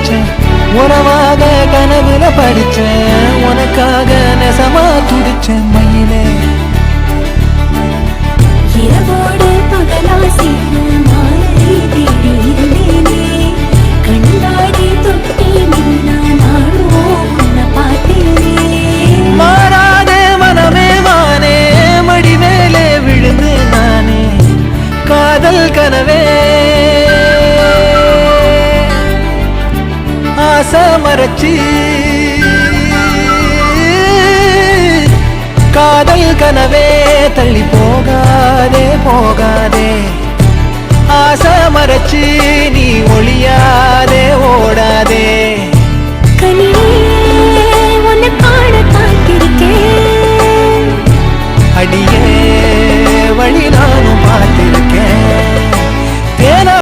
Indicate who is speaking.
Speaker 1: நினைச்சேன் உறவாக கனவுல படிச்சேன் உனக்காக நெசமா துடிச்சேன் மயிலே
Speaker 2: இரவோடு பகலா சேர்ந்து மாலை தேடி இருந்தேனே கண்ணாடி தொட்டி நின்னா நானும் உன்னை பார்த்தேனே
Speaker 1: மாறாதே மனமே மானே மடி மேலே விழுந்து நானே காதல் கனவே ஆசை மறைச்சி காதல் கனவே தள்ளி போகாதே போகாதே ஆசை மறைச்சி நீ ஒளியாதே ஓடாதே
Speaker 2: கனியே உன்னை காண காத்திருக்கேன்
Speaker 1: அடி